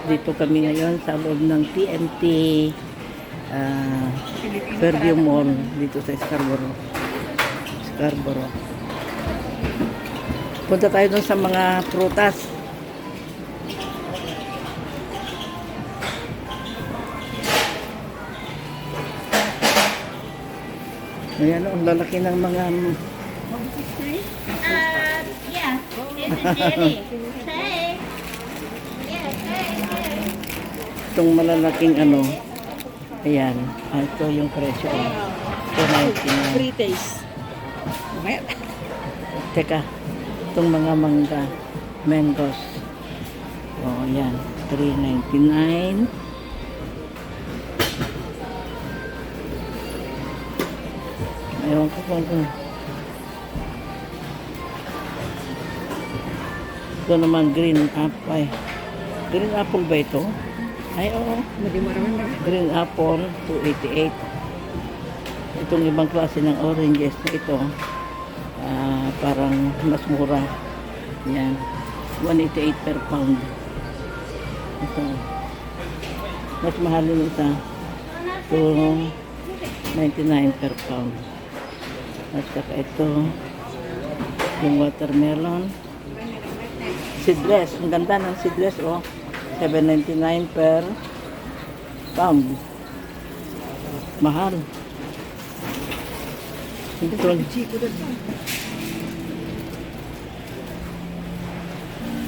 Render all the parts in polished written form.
Dito kami ngayon sa loob ng TNT Fairview Mall dito sa Scarborough. Punta tayo dun sa mga prutas. Ayan, ang lalaki ng mga Yeah, it's a jelly. Hey. Yes, hey, hey. itong malalaking ano. Ayan, ito yung presyo. Free taste. Mamaya. Teka, itong mga mangga, mangoes. Oh, ayan, $3.99. Ewan ko kung ito naman green apple. Green apple ba ito? Ay, oo. Green apple, $2.88. Itong ibang klase ng oranges na ito, parang mas mura. Yan. $1.88 per pound. Ito. Mas mahal yung isa. $2.99 per pound. At saka ito, yung watermelon. Seedless. Ang ganda ng seedless, oh. $7.99 per pound. Mahal. Ito.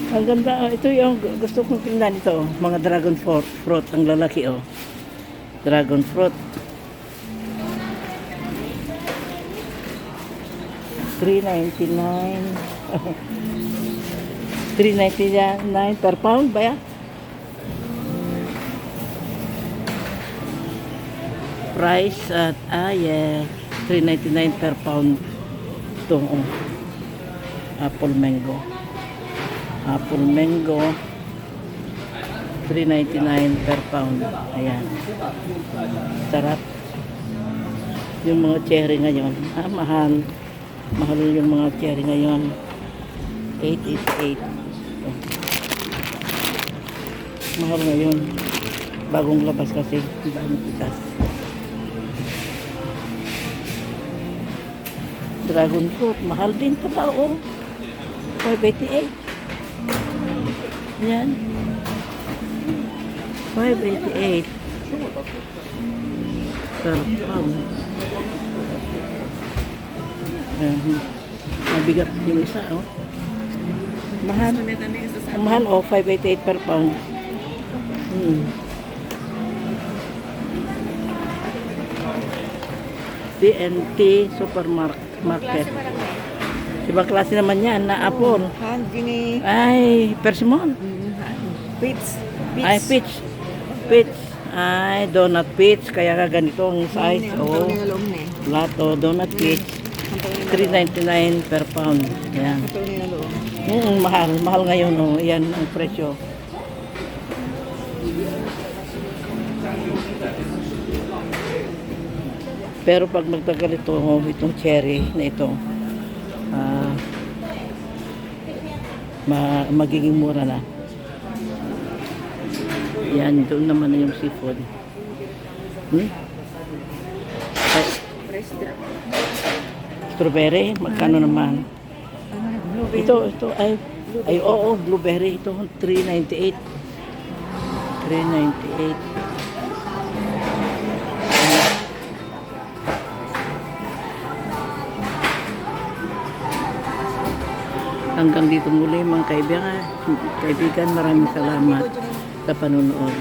Ang ganda. Oh. Ito yung gusto kong tingnan ito. Oh. Mga dragon fruit. Ang lalaki, oh. Dragon fruit. $3.99 $3.99 per pound ba yan? Price at yeah, $3.99 per pound. Ito, oh. Apple mango $3.99 per pound. Ayan, sarap. Yung mga cherry ngayon, mahal yung mga cherry ngayon. $8.88. Mahal ngayon. Bagong labas kasi. Bagong pitas. Dragon fruit. Mahal din ito pa. Oh. $5.88. Yan. $5.88 per pound. Mabigat yung isa, oh. Mahal. Ang mahal, oh. $5.88 per pound. TNT Supermarket. Ibang klase naman yan na apple. Ay, persimmon. Peach. Ay, peach. Ay, donut peach. Kaya ganito ang size. Oh. Lato, donut peach. $3.99 per pound. Ayan. Mahal ngayon, oh. Ayan ang presyo. Pero pag magtagal ito, oh, itong cherry na ito, magiging mura na. Yan, doon naman na yung seafood. Strawberry, magkano naman? Ito ay oo, blueberry. Ito, $3.98. Hanggang dito muli mga kaibigan, maraming salamat sa panonood.